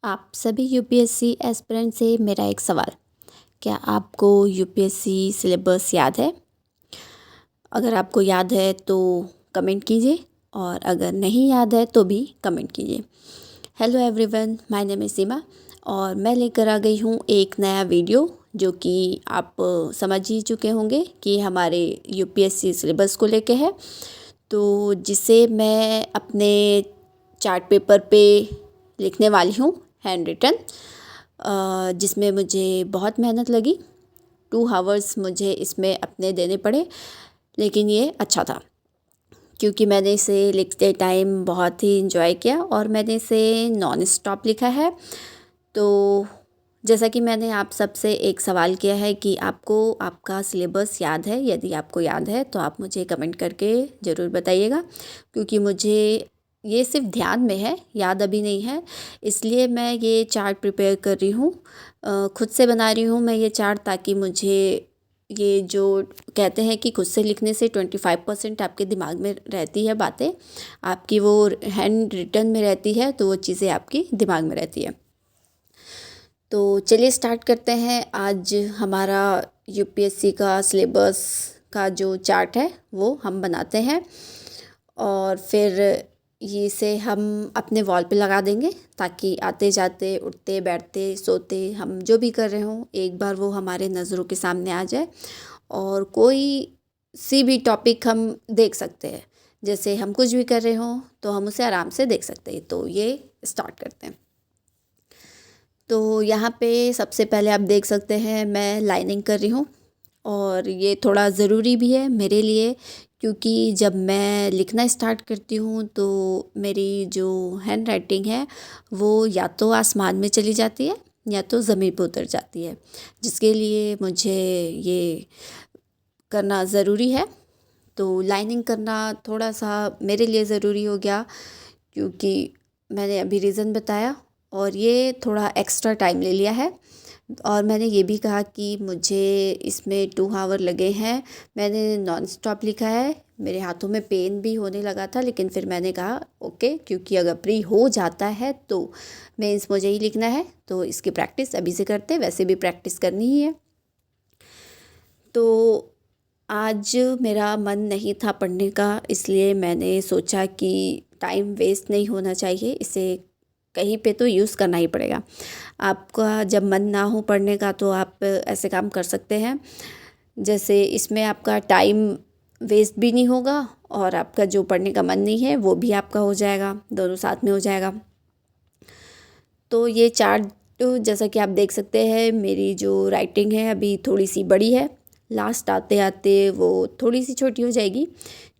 आप सभी UPSC aspirant से मेरा एक सवाल। क्या आपको यूपीएससी सिलेबस याद है? अगर आपको याद है तो कमेंट कीजिए और अगर नहीं याद है तो भी कमेंट कीजिए। Hello everyone, my name is Seema और मैं लेकर आ गई हूँ एक नया वीडियो जो कि आप समझ ही चुके होंगे कि हमारे यूपीएससी सिलेबस को लेके है। तो जिसे मैं अपने चार्ट पेपर पे लिखने वाली हूँ, हैंड रिटन, जिसमें मुझे बहुत मेहनत लगी। 2 आवर्स मुझे इसमें अपने देने पड़े, लेकिन ये अच्छा था क्योंकि मैंने इसे लिखते टाइम बहुत ही इंजॉय किया और मैंने इसे नॉन स्टॉप लिखा है। तो जैसा कि मैंने आप सबसे एक सवाल किया है कि आपको आपका सिलेबस याद है, यदि आपको याद है तो आप मुझे कमेंट करके ज़रूर बताइएगा, क्योंकि मुझे ये सिर्फ ध्यान में है, याद अभी नहीं है। इसलिए मैं ये चार्ट प्रिपेयर कर रही हूँ, खुद से बना रही हूँ मैं ये चार्ट, ताकि मुझे ये जो कहते हैं कि खुद से लिखने से 25% आपके दिमाग में रहती है बातें, आपकी वो हैंड रिटन में रहती है, तो वो चीज़ें आपकी दिमाग में रहती है। तो चलिए स्टार्ट करते हैं। आज हमारा यूपीएससी का सिलेबस का जो चार्ट है वो हम बनाते हैं और फिर इसे हम अपने वॉल पे लगा देंगे, ताकि आते जाते, उठते बैठते, सोते, हम जो भी कर रहे हों, एक बार वो हमारे नज़रों के सामने आ जाए और कोई सी भी टॉपिक हम देख सकते हैं। जैसे हम कुछ भी कर रहे हों तो हम उसे आराम से देख सकते हैं। तो ये स्टार्ट करते हैं। तो यहाँ पे सबसे पहले आप देख सकते हैं मैं लाइनिंग कर रही हूँ और ये थोड़ा ज़रूरी भी है मेरे लिए, क्योंकि जब मैं लिखना स्टार्ट करती हूँ तो मेरी जो हैंड राइटिंग है वो या तो आसमान में चली जाती है या तो ज़मीन पर उतर जाती है, जिसके लिए मुझे ये करना ज़रूरी है। तो लाइनिंग करना थोड़ा सा मेरे लिए ज़रूरी हो गया, क्योंकि मैंने अभी रीज़न बताया और ये थोड़ा एक्स्ट्रा टाइम ले लिया है। और मैंने ये भी कहा कि मुझे इसमें 2 आवर लगे हैं। मैंने नॉन स्टॉप लिखा है, मेरे हाथों में पेन भी होने लगा था, लेकिन फिर मैंने कहा ओके, क्योंकि अगर प्री हो जाता है तो मेंस मुझे ही लिखना है, तो इसकी प्रैक्टिस अभी से करते, वैसे भी प्रैक्टिस करनी ही है। तो आज मेरा मन नहीं था पढ़ने का, इसलिए मैंने सोचा कि टाइम वेस्ट नहीं होना चाहिए, इसे कहीं पे तो यूज़ करना ही पड़ेगा। आपका जब मन ना हो पढ़ने का तो आप ऐसे काम कर सकते हैं, जैसे इसमें आपका टाइम वेस्ट भी नहीं होगा और आपका जो पढ़ने का मन नहीं है वो भी आपका हो जाएगा, दोनों साथ में हो जाएगा। तो ये चार्ट, जैसा कि आप देख सकते हैं, मेरी जो राइटिंग है अभी थोड़ी सी बड़ी है, लास्ट आते आते वो थोड़ी सी छोटी हो जाएगी,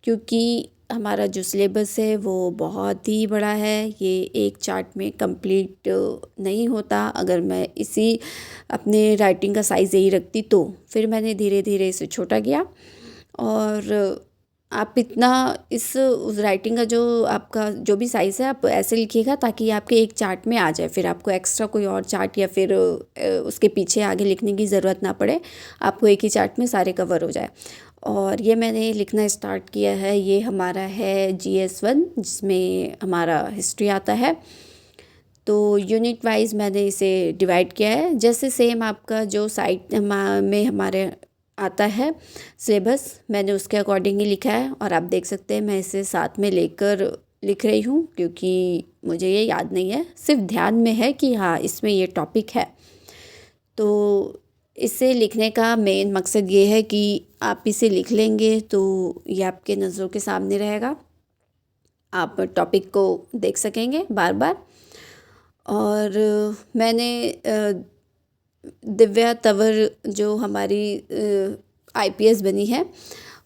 क्योंकि हमारा जो सिलेबस है वो बहुत ही बड़ा है। ये एक चार्ट में कंप्लीट नहीं होता। अगर मैं इसी अपने राइटिंग का साइज़ यही रखती तो फिर मैंने धीरे धीरे इसे छोटा किया। और आप इतना इस उस राइटिंग का जो आपका जो भी साइज़ है आप ऐसे लिखिएगा ताकि आपके एक चार्ट में आ जाए, फिर आपको एक्स्ट्रा कोई और चार्ट या फिर उसके पीछे आगे लिखने की ज़रूरत ना पड़े, आपको एक ही चार्ट में सारे कवर हो जाए। और ये मैंने लिखना स्टार्ट किया है, ये हमारा है GS1, जिसमें हमारा हिस्ट्री आता है। तो यूनिट वाइज मैंने इसे डिवाइड किया है, जैसे सेम आपका जो साइट में हमारे आता है सिलेबस, मैंने उसके अकॉर्डिंग ही लिखा है। और आप देख सकते हैं मैं इसे साथ में लेकर लिख रही हूँ, क्योंकि मुझे ये याद नहीं है, सिर्फ ध्यान में है कि हाँ इसमें ये टॉपिक है। तो इसे लिखने का मेन मकसद ये है कि आप इसे लिख लेंगे तो ये आपके नज़रों के सामने रहेगा, आप टॉपिक को देख सकेंगे बार बार। और मैंने दिव्या तंवर जो हमारी IPS बनी है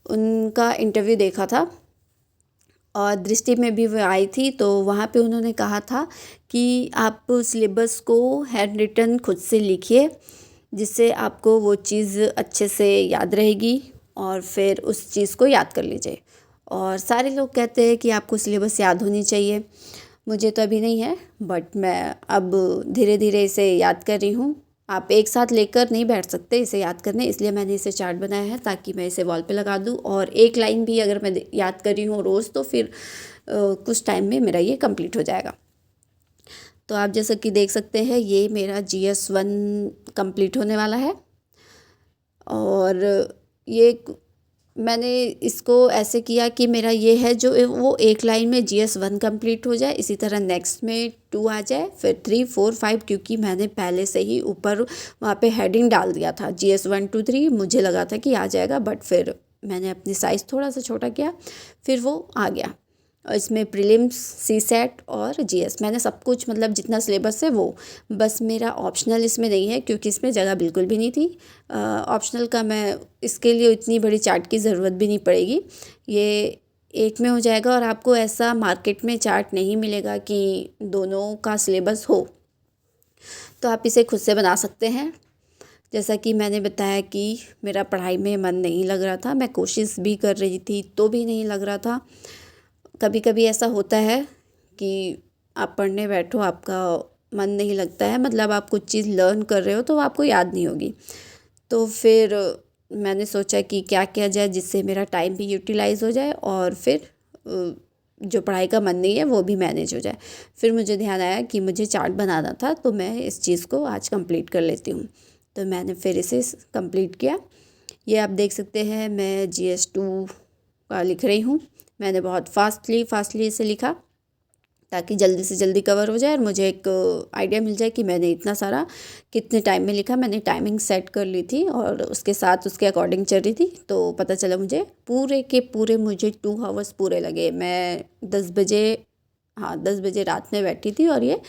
उनका इंटरव्यू देखा था, और दृष्टि में भी वो आई थी, तो वहाँ पे उन्होंने कहा था कि आप सिलेबस को हैंड रिटन खुद से लिखिए, जिससे आपको वो चीज़ अच्छे से याद रहेगी और फिर उस चीज़ को याद कर लीजिए। और सारे लोग कहते हैं कि आपको सिलेबस याद होनी चाहिए, मुझे तो अभी नहीं है, बट मैं अब धीरे धीरे इसे याद कर रही हूँ। आप एक साथ लेकर नहीं बैठ सकते इसे याद करने, इसलिए मैंने इसे चार्ट बनाया है ताकि मैं इसे वॉल पे लगा दूँ, और एक लाइन भी अगर मैं याद कर रही हूँ रोज़ तो फिर कुछ टाइम में मेरा ये कंप्लीट हो जाएगा। तो आप जैसा कि देख सकते हैं ये मेरा GS1 कंप्लीट होने वाला है। और ये मैंने इसको ऐसे किया कि मेरा ये है जो वो एक लाइन में GS1 कंप्लीट हो जाए, इसी तरह नेक्स्ट में 2 आ जाए, फिर 3 4 5, क्योंकि मैंने पहले से ही ऊपर वहाँ पे हेडिंग डाल दिया था GS1 2 3। मुझे लगा था कि आ जाएगा, बट फिर मैंने अपनी साइज़ थोड़ा सा छोटा किया, फिर वो आ गया। और इसमें प्रीलिम्स, CSAT और GS मैंने सब कुछ, मतलब जितना सिलेबस है वो, बस मेरा ऑप्शनल इसमें नहीं है क्योंकि इसमें जगह बिल्कुल भी नहीं थी। ऑप्शनल का मैं इसके लिए इतनी बड़ी चार्ट की ज़रूरत भी नहीं पड़ेगी, ये एक में हो जाएगा। और आपको ऐसा मार्केट में चार्ट नहीं मिलेगा कि दोनों का सिलेबस हो, तो आप इसे खुद से बना सकते हैं। जैसा कि मैंने बताया कि मेरा पढ़ाई में मन नहीं लग रहा था, मैं कोशिश भी कर रही थी तो भी नहीं लग रहा था। कभी कभी ऐसा होता है कि आप पढ़ने बैठो, आपका मन नहीं लगता है, मतलब आप कुछ चीज़ लर्न कर रहे हो तो आपको याद नहीं होगी। तो फिर मैंने सोचा कि क्या किया जाए जिससे मेरा टाइम भी यूटिलाइज़ हो जाए और फिर जो पढ़ाई का मन नहीं है वो भी मैनेज हो जाए। फिर मुझे ध्यान आया कि मुझे चार्ट बनाना था, तो मैं इस चीज़ को आज कंप्लीट कर लेती हूँ। तो मैंने फिर इसे कंप्लीट किया। ये आप देख सकते हैं मैं GS2 का लिख रही हूँ। मैंने बहुत फास्टली इसे लिखा ताकि जल्दी से जल्दी कवर हो जाए और मुझे एक आइडिया मिल जाए कि मैंने इतना सारा कितने टाइम में लिखा। मैंने टाइमिंग सेट कर ली थी और उसके साथ उसके अकॉर्डिंग चल रही थी, तो पता चला मुझे पूरे के पूरे मुझे 2 आवर्स पूरे लगे। मैं 10 बजे, हाँ 10 बजे रात में बैठी थी और ये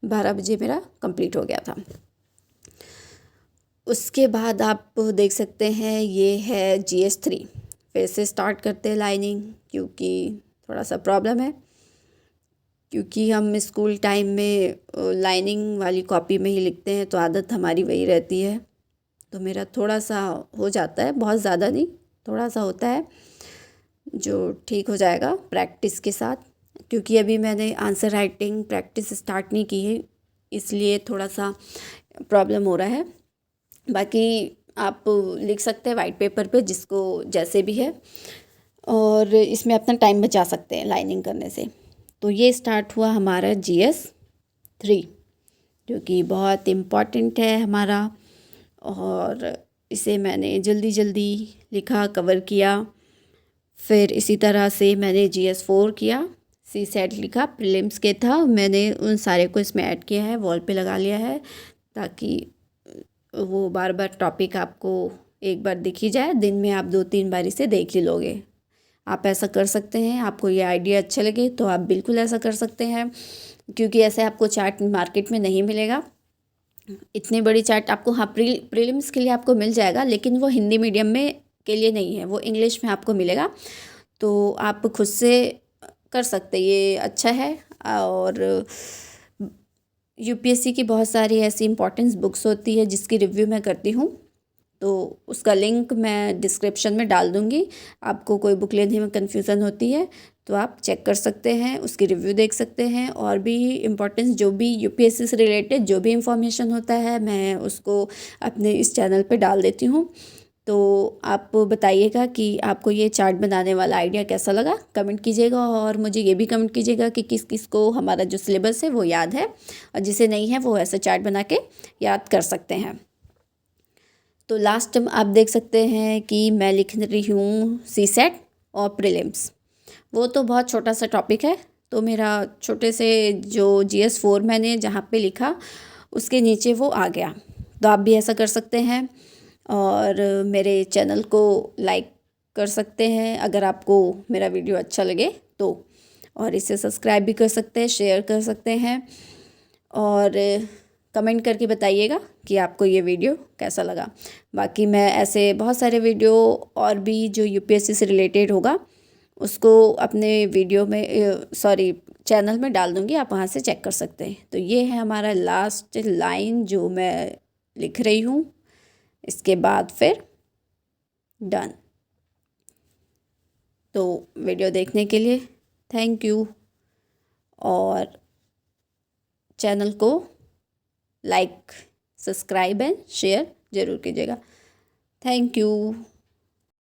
12 बजे मेरा कंप्लीट हो गया था। उसके बाद आप देख सकते हैं ये है GS3। फिर से स्टार्ट करते हैं लाइनिंग, क्योंकि थोड़ा सा प्रॉब्लम है, क्योंकि हम स्कूल टाइम में लाइनिंग वाली कॉपी में ही लिखते हैं तो आदत हमारी वही रहती है। तो मेरा थोड़ा सा हो जाता है, बहुत ज़्यादा नहीं, थोड़ा सा होता है, जो ठीक हो जाएगा प्रैक्टिस के साथ। क्योंकि अभी मैंने आंसर राइटिंग प्रैक्टिस स्टार्ट नहीं की है, इसलिए थोड़ा सा प्रॉब्लम हो रहा है। बाकी आप लिख सकते हैं वाइट पेपर पे, जिसको जैसे भी है, और इसमें अपना टाइम बचा सकते हैं लाइनिंग करने से। तो ये स्टार्ट हुआ हमारा GS3, जो कि बहुत इम्पॉर्टेंट है हमारा, और इसे मैंने जल्दी जल्दी लिखा, कवर किया। फिर इसी तरह से मैंने GS4 किया, CSAT लिखा, प्रीलिम्स के था, मैंने उन सारे को इसमें ऐड किया है, वॉल पे लगा लिया है, ताकि वो बार बार टॉपिक आपको एक बार दिख ही जाए, दिन में आप 2-3 बार इसे देख ही लोगे। आप ऐसा कर सकते हैं, आपको ये आइडिया अच्छा लगे तो आप बिल्कुल ऐसा कर सकते हैं, क्योंकि ऐसे आपको चार्ट मार्केट में नहीं मिलेगा। इतनी बड़ी चार्ट आपको, हाँ प्रीलिम्स के लिए आपको मिल जाएगा, लेकिन वो हिंदी मीडियम में के लिए नहीं है, वो इंग्लिश में आपको मिलेगा। तो आप खुद से कर सकते, ये अच्छा है। और UPSC की बहुत सारी ऐसी इंपॉर्टेंस बुक्स होती है जिसकी रिव्यू मैं करती हूँ, तो उसका लिंक मैं डिस्क्रिप्शन में डाल दूँगी। आपको कोई बुक लेने में कन्फ्यूज़न होती है तो आप चेक कर सकते हैं, उसकी रिव्यू देख सकते हैं, और भी इम्पोर्टेंस जो भी UPSC से रिलेटेड जो भी इंफॉर्मेशन होता है मैं उसको अपने इस चैनल पे डाल देती हूँ। तो आप बताइएगा कि आपको ये चार्ट बनाने वाला आइडिया कैसा लगा, कमेंट कीजिएगा, और मुझे ये भी कमेंट कीजिएगा कि किस किस को हमारा जो सिलेबस है वो याद है, और जिसे नहीं है वो ऐसा चार्ट बना के याद कर सकते हैं। तो लास्ट आप देख सकते हैं कि मैं लिख रही हूँ CSAT और प्रीलिम्स। वो तो बहुत छोटा सा टॉपिक है, तो मेरा छोटे से जो GS4 मैंने जहाँ पे लिखा उसके नीचे वो आ गया। तो आप भी ऐसा कर सकते हैं, और मेरे चैनल को लाइक कर सकते हैं अगर आपको मेरा वीडियो अच्छा लगे तो, और इसे सब्सक्राइब भी कर सकते हैं, शेयर कर सकते हैं, और कमेंट करके बताइएगा कि आपको ये वीडियो कैसा लगा। बाकी मैं ऐसे बहुत सारे वीडियो और भी जो UPSC से रिलेटेड होगा उसको अपने वीडियो में, सॉरी चैनल में डाल दूँगी, आप वहाँ से चेक कर सकते हैं। तो ये है हमारा लास्ट लाइन जो मैं लिख रही हूँ, इसके बाद फिर डन। तो वीडियो देखने के लिए थैंक यू, और चैनल को लाइक, सब्सक्राइब एंड शेयर ज़रूर कीजिएगा। Thank you.